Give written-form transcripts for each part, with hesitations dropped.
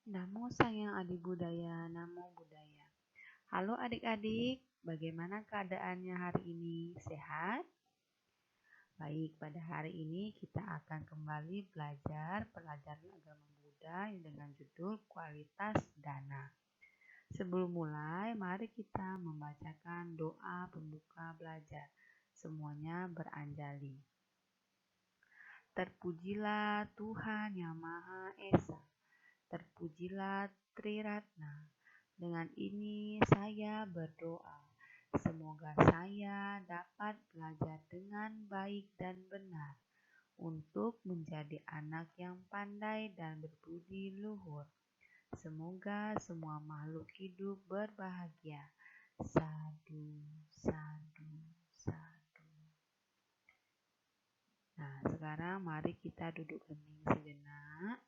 Namo Sang Adi Budaya, Namo Buddhaya. Halo adik-adik, bagaimana keadaannya hari ini? Sehat? Baik, pada hari ini kita akan kembali belajar pelajaran agama Buddha dengan judul Kualitas Dana. Sebelum mulai, mari kita membacakan doa pembuka belajar. Semuanya beranjali. Terpujilah Tuhan Yang Maha Esa. Terpujilah Triratna. Dengan ini saya berdoa, semoga saya dapat belajar dengan baik dan benar untuk menjadi anak yang pandai dan berbudi luhur. Semoga semua makhluk hidup berbahagia. Sadu, sadu, sadu. Nah, sekarang mari kita duduk hening sejenak.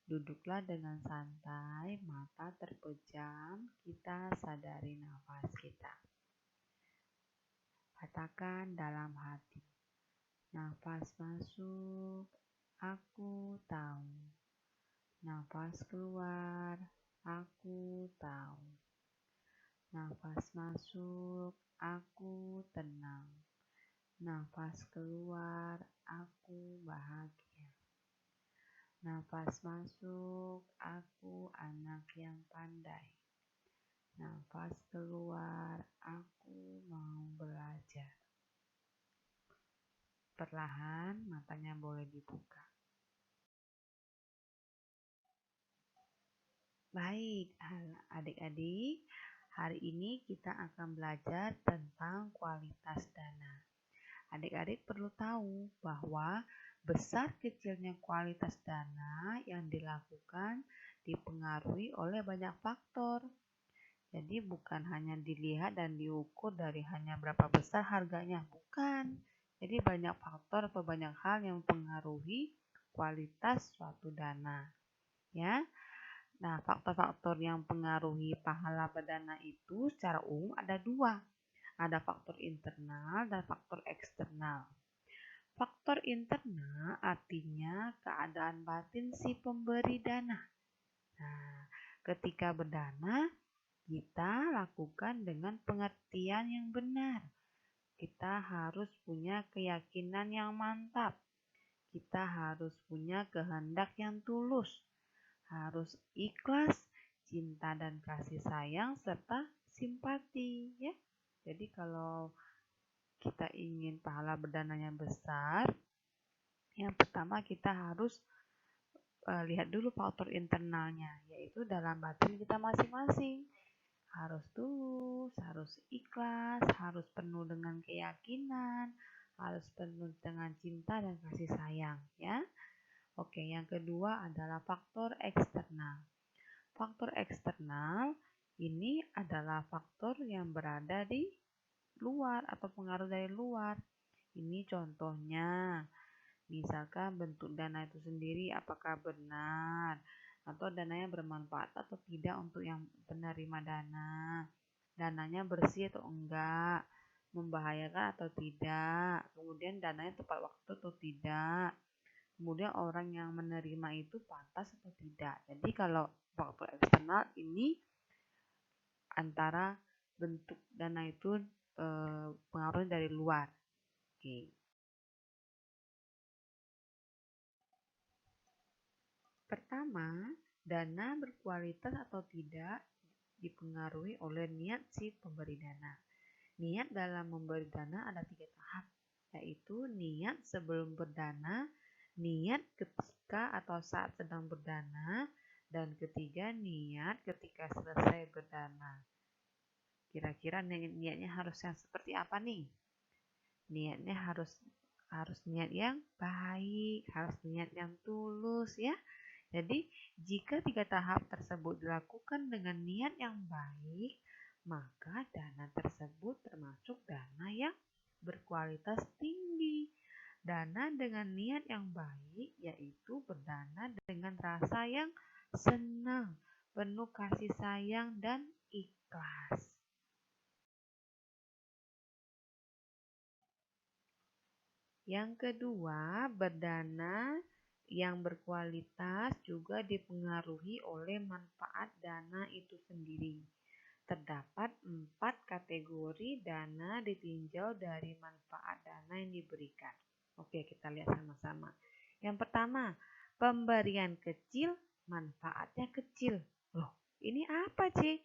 Duduklah dengan santai, mata terpejam, kita sadari nafas kita. Katakan dalam hati, nafas masuk, aku tahu. Nafas keluar, aku tahu. Nafas masuk, aku tenang. Nafas keluar, aku bahagia. Nafas masuk, aku anak yang pandai. Nafas keluar, aku mau belajar. Perlahan matanya boleh dibuka. Baik, adik-adik, hari ini kita akan belajar tentang kualitas dana. Adik-adik perlu tahu bahwa besar kecilnya kualitas dana yang dilakukan dipengaruhi oleh banyak faktor. Jadi bukan hanya dilihat dan diukur dari hanya berapa besar harganya, bukan. Jadi banyak faktor atau banyak hal yang mempengaruhi kualitas suatu dana. Ya. Nah, faktor-faktor yang mempengaruhi pahala berdana itu secara umum ada dua. Ada faktor internal dan faktor eksternal. Faktor internal artinya keadaan batin si pemberi dana. Nah, ketika berdana, kita lakukan dengan pengertian yang benar. Kita harus punya keyakinan yang mantap. Kita harus punya kehendak yang tulus. Harus ikhlas, cinta dan kasih sayang, serta simpati. Ya. Jadi kalau kita ingin pahala berdananya besar, yang pertama kita harus lihat dulu faktor internalnya, yaitu dalam batin kita masing-masing. Harus tulus, harus ikhlas, harus penuh dengan keyakinan, harus penuh dengan cinta dan kasih sayang, ya. Oke, yang kedua adalah faktor eksternal. Faktor eksternal ini adalah faktor yang berada di luar atau pengaruh dari luar. Ini contohnya, misalkan bentuk dana itu sendiri apakah benar atau dananya bermanfaat atau tidak untuk yang penerima dana. Dananya bersih atau enggak, membahayakan atau tidak, kemudian dananya tepat waktu atau tidak, kemudian orang yang menerima itu pantas atau tidak. Jadi kalau faktor eksternal ini antara bentuk dana itu pengaruh dari luar. Oke. Pertama, dana berkualitas atau tidak dipengaruhi oleh niat si pemberi dana. Niat dalam memberi dana ada 3 tahap, yaitu niat sebelum berdana, niat ketika atau saat sedang berdana, dan ketiga niat ketika selesai berdana. Kira-kira niatnya harus yang seperti apa nih? Niatnya harus niat yang baik, harus niat yang tulus ya. Jadi jika 3 tahap tersebut dilakukan dengan niat yang baik, maka dana tersebut termasuk dana yang berkualitas tinggi. Dana dengan niat yang baik yaitu berdana dengan rasa yang senang, penuh kasih sayang dan ikhlas. Yang kedua, berdana yang berkualitas juga dipengaruhi oleh manfaat dana itu sendiri. Terdapat 4 kategori dana ditinjau dari manfaat dana yang diberikan. Oke, kita lihat sama-sama. Yang pertama, pemberian kecil, manfaatnya kecil. Loh, ini apa, Ci?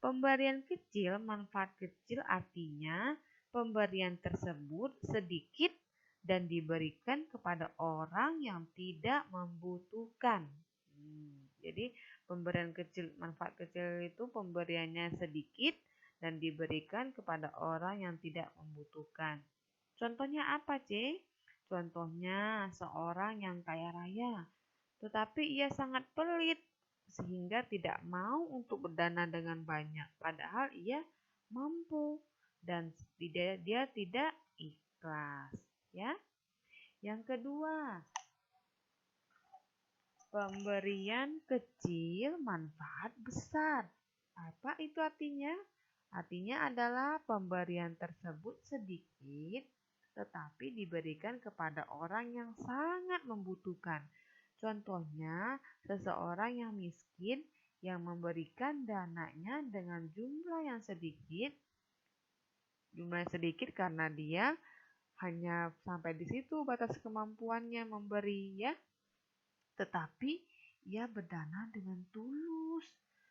Pemberian kecil, manfaat kecil artinya pemberian tersebut sedikit dan diberikan kepada orang yang tidak membutuhkan. Jadi pemberian kecil, manfaat kecil itu pemberiannya sedikit dan diberikan kepada orang yang tidak membutuhkan. Contohnya apa, C? Contohnya seorang yang kaya raya, tetapi ia sangat pelit sehingga tidak mau untuk berdana dengan banyak, padahal ia mampu dan dia tidak ikhlas, ya. Yang kedua, pemberian kecil, manfaat besar. Apa itu artinya? Artinya adalah pemberian tersebut sedikit, tetapi diberikan kepada orang yang sangat membutuhkan. Contohnya, seseorang yang miskin yang memberikan dananya dengan jumlah yang sedikit. Jumlah yang sedikit karena dia hanya sampai di situ batas kemampuannya memberi, ya. Tetapi ia berdana dengan tulus,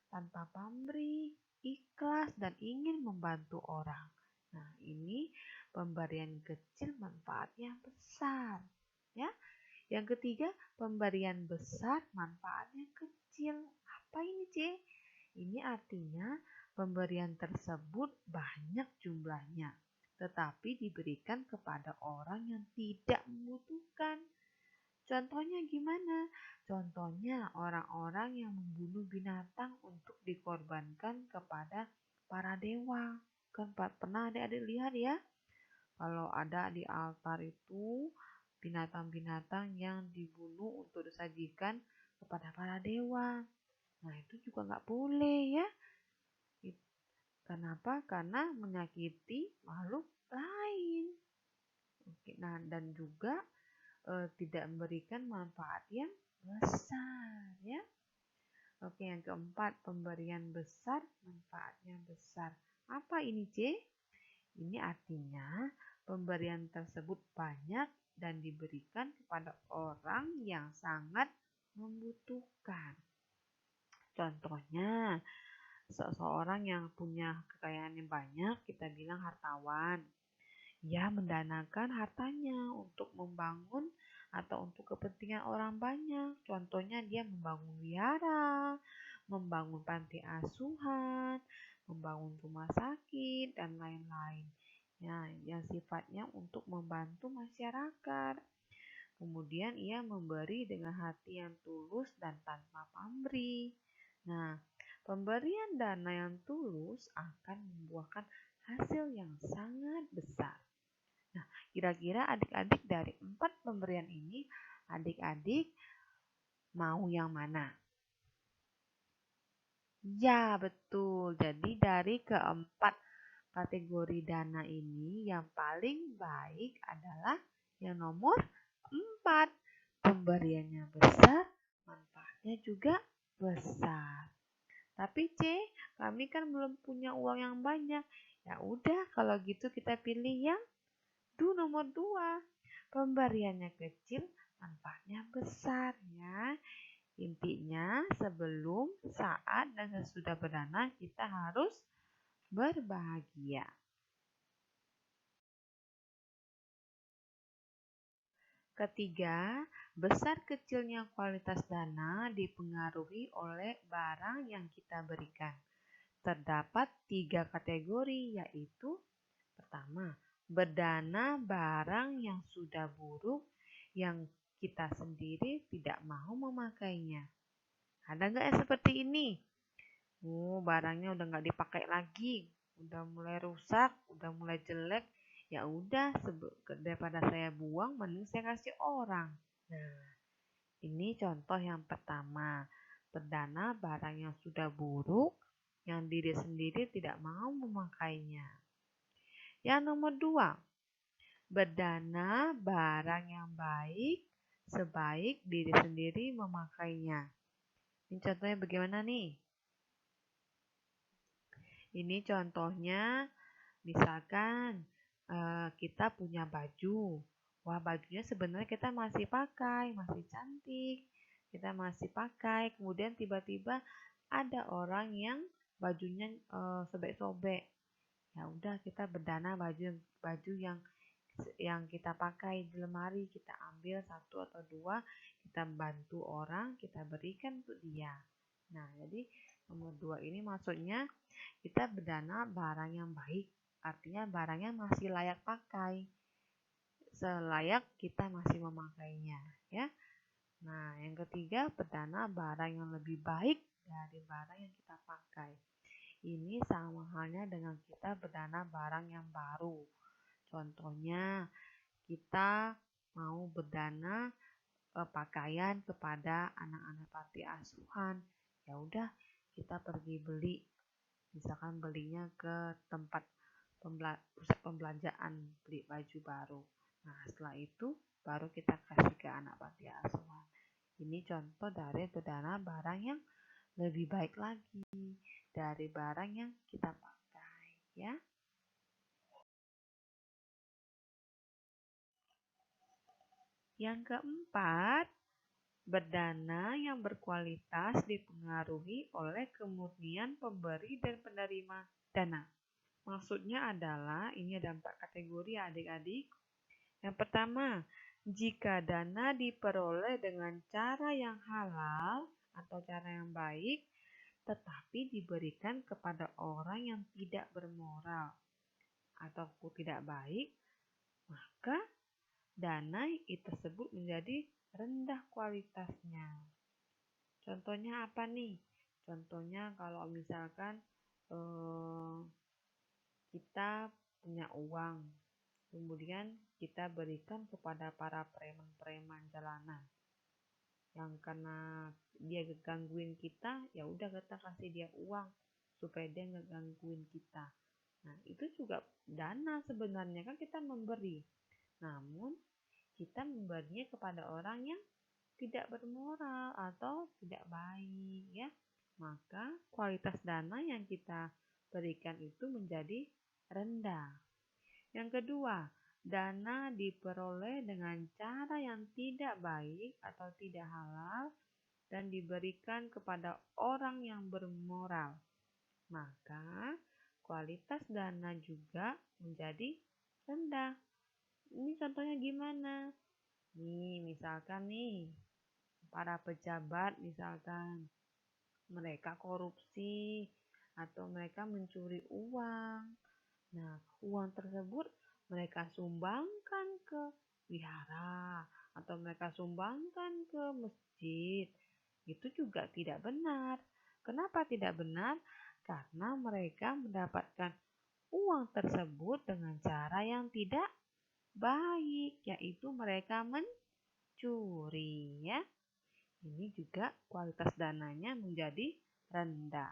tanpa pamrih, ikhlas, dan ingin membantu orang. Nah, ini pemberian kecil manfaatnya besar. Ya. Yang ketiga, pemberian besar manfaatnya kecil. Apa ini, C? Ini artinya pemberian tersebut banyak jumlahnya, tetapi diberikan kepada orang yang tidak membutuhkan. Contohnya gimana? Contohnya orang-orang yang membunuh binatang untuk dikorbankan kepada para dewa. Kan pernah adik-adik lihat ya? Kalau ada di altar itu binatang-binatang yang dibunuh untuk disajikan kepada para dewa. Nah, itu juga nggak boleh, ya. Kenapa? Karena menyakiti makhluk lain. Oke, nah, dan juga tidak memberikan manfaat yang besar, ya. Oke, yang keempat, pemberian besar, manfaatnya besar. Apa ini, C? Ini artinya pemberian tersebut banyak dan diberikan kepada orang yang sangat membutuhkan. Contohnya, seseorang yang punya kekayaan yang banyak, kita bilang hartawan. Ia mendanakan hartanya untuk membangun atau untuk kepentingan orang banyak. Contohnya dia membangun wihara, membangun panti asuhan, membangun rumah sakit, dan lain-lain. Ya, yang sifatnya untuk membantu masyarakat. Kemudian ia memberi dengan hati yang tulus dan tanpa pamrih. Nah, pemberian dana yang tulus akan membuahkan hasil yang sangat besar. Nah, kira-kira adik-adik dari 4 pemberian ini, adik-adik mau yang mana? Ya, betul. Jadi dari keempat kategori dana ini, yang paling baik adalah yang nomor 4. Pemberiannya besar, manfaatnya juga besar. Tapi C, kami kan belum punya uang yang banyak. Ya udah, kalau gitu kita pilih yang nomor 2. Pemberiannya kecil, manfaatnya besar, ya. Intinya sebelum, saat, dan sesudah berdana kita harus berbahagia. Ketiga, besar kecilnya kualitas dana dipengaruhi oleh barang yang kita berikan. Terdapat 3 kategori, yaitu pertama, berdana barang yang sudah buruk yang kita sendiri tidak mau memakainya. Ada nggak yang seperti ini? Barangnya udah nggak dipakai lagi, udah mulai rusak, udah mulai jelek. Ya udah, daripada saya buang, mending saya kasih orang. Nah, ini contoh yang pertama. Berdana barang yang sudah buruk, yang diri sendiri tidak mau memakainya. Yang nomor 2, berdana barang yang baik sebaik diri sendiri memakainya. Ini contohnya bagaimana nih? Ini contohnya, misalkan kita punya baju. Wah, bajunya sebenarnya kita masih pakai, masih cantik. Kita masih pakai, kemudian tiba-tiba ada orang yang bajunya sobek-sobek. Ya udah, kita berdana baju yang kita pakai di lemari, kita ambil satu atau dua, kita bantu orang, kita berikan untuk dia. Nah, jadi nomor 2 ini maksudnya kita berdana barang yang baik, artinya barangnya masih layak pakai, selayak kita masih memakainya, ya. Nah, yang ketiga, berdana barang yang lebih baik dari barang yang kita pakai. Ini sama halnya dengan kita berdana barang yang baru. Contohnya, kita mau berdana pakaian kepada anak-anak panti asuhan. Ya udah, kita pergi beli, misalkan belinya ke tempat pusat pembelanjaan, beli baju baru. Nah, setelah itu baru kita kasih ke anak panti asuhan. Ini contoh dari berdana barang yang lebih baik lagi dari barang yang kita pakai, ya. Yang keempat, berdana yang berkualitas dipengaruhi oleh kemurnian pemberi dan penerima dana. Maksudnya adalah, ini ada 4 kategori adik-adik. Yang pertama, jika dana diperoleh dengan cara yang halal atau cara yang baik, tetapi diberikan kepada orang yang tidak bermoral ataupun tidak baik, maka dana tersebut menjadi rendah kualitasnya. Contohnya apa nih? Contohnya kalau misalkan kita punya uang, kemudian kita berikan kepada para preman-preman jalanan yang karena dia ngegangguin kita, ya udah kita kasih dia uang supaya dia ngegangguin kita. Nah, itu juga dana sebenarnya, kan kita memberi. Namun kita memberinya kepada orang yang tidak bermoral atau tidak baik, ya. Maka kualitas dana yang kita berikan itu menjadi rendah. Yang kedua, dana diperoleh dengan cara yang tidak baik atau tidak halal dan diberikan kepada orang yang bermoral. Maka kualitas dana juga menjadi rendah. Ini contohnya gimana? Nih, misalkan nih, para pejabat misalkan mereka korupsi atau mereka mencuri uang. Nah, uang tersebut mereka sumbangkan ke wihara atau mereka sumbangkan ke masjid. Itu juga tidak benar. Kenapa tidak benar? Karena mereka mendapatkan uang tersebut dengan cara yang tidak baik, yaitu mereka mencuri, ya. Ini juga kualitas dananya menjadi rendah.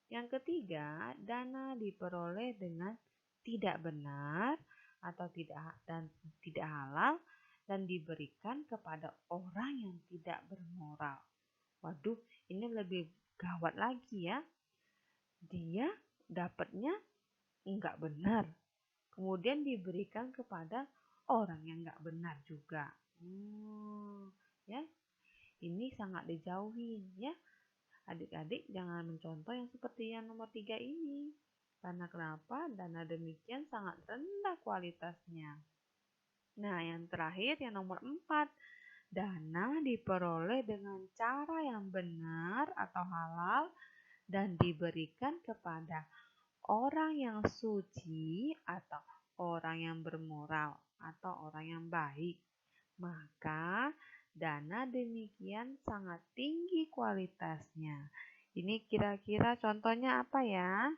Yang ketiga, dana diperoleh dengan tidak benar atau tidak halal dan diberikan kepada orang yang tidak bermoral. Waduh, ini lebih gawat lagi, ya. Dia dapatnya enggak benar, kemudian diberikan kepada orang yang enggak benar juga. Ya, ini sangat dijauhi, ya. Adik-adik jangan mencontoh yang seperti yang nomor 3 ini. Karena kenapa? Dana demikian sangat rendah kualitasnya. Nah, yang terakhir yang nomor 4. Dana diperoleh dengan cara yang benar atau halal dan diberikan kepada orang yang suci atau orang yang bermoral atau orang yang baik. Maka dana demikian sangat tinggi kualitasnya. Ini kira-kira contohnya apa ya?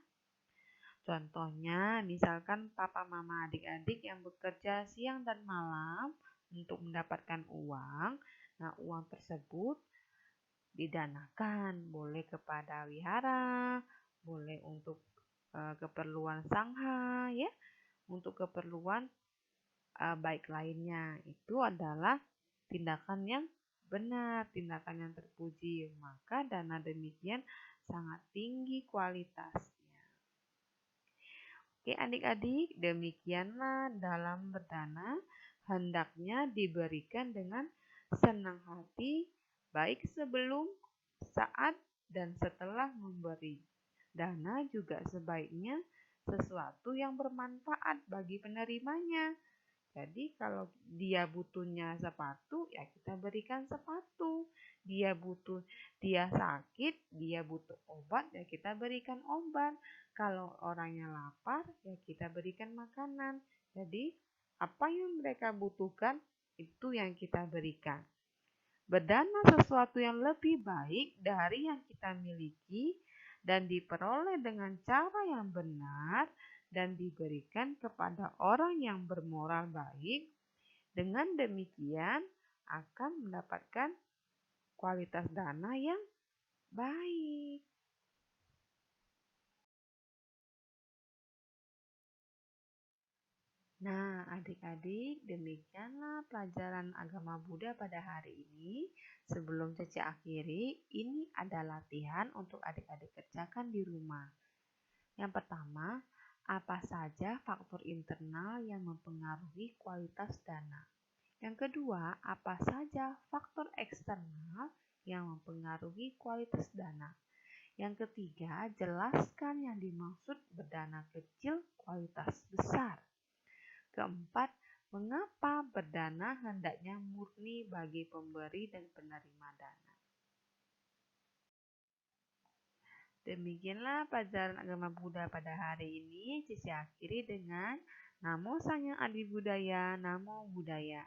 Contohnya misalkan papa mama adik-adik yang bekerja siang dan malam untuk mendapatkan uang. Nah, uang tersebut didanakan, boleh kepada wihara, boleh untuk keperluan sangha, ya, untuk keperluan baik lainnya. Itu adalah tindakan yang benar, tindakan yang terpuji. Maka dana demikian sangat tinggi kualitasnya. Oke adik-adik, demikianlah dalam berdana hendaknya diberikan dengan senang hati, baik sebelum, saat, dan setelah memberi. Dana juga sebaiknya sesuatu yang bermanfaat bagi penerimanya. Jadi kalau dia butuhnya sepatu, ya kita berikan sepatu. Dia sakit, dia butuh obat, ya kita berikan obat. Kalau orangnya lapar, ya kita berikan makanan. Jadi apa yang mereka butuhkan, itu yang kita berikan. Berdana sesuatu yang lebih baik dari yang kita miliki dan diperoleh dengan cara yang benar dan diberikan kepada orang yang bermoral baik. Dengan demikian akan mendapatkan kualitas dana yang baik. Nah, adik-adik, demikianlah pelajaran agama Buddha pada hari ini. Sebelum Cece akhiri, ini ada latihan untuk adik-adik kerjakan di rumah. Yang pertama, apa saja faktor internal yang mempengaruhi kualitas dana? Yang kedua, apa saja faktor eksternal yang mempengaruhi kualitas dana? Yang ketiga, jelaskan yang dimaksud berdana kecil kualitas besar. Keempat, mengapa berdana hendaknya murni bagi pemberi dan penerima dana? Demikianlah pelajaran agama Buddha pada hari ini. Cece akhiri dengan Namo Sanghyang Adi Buddhaya, Namo Buddhaya.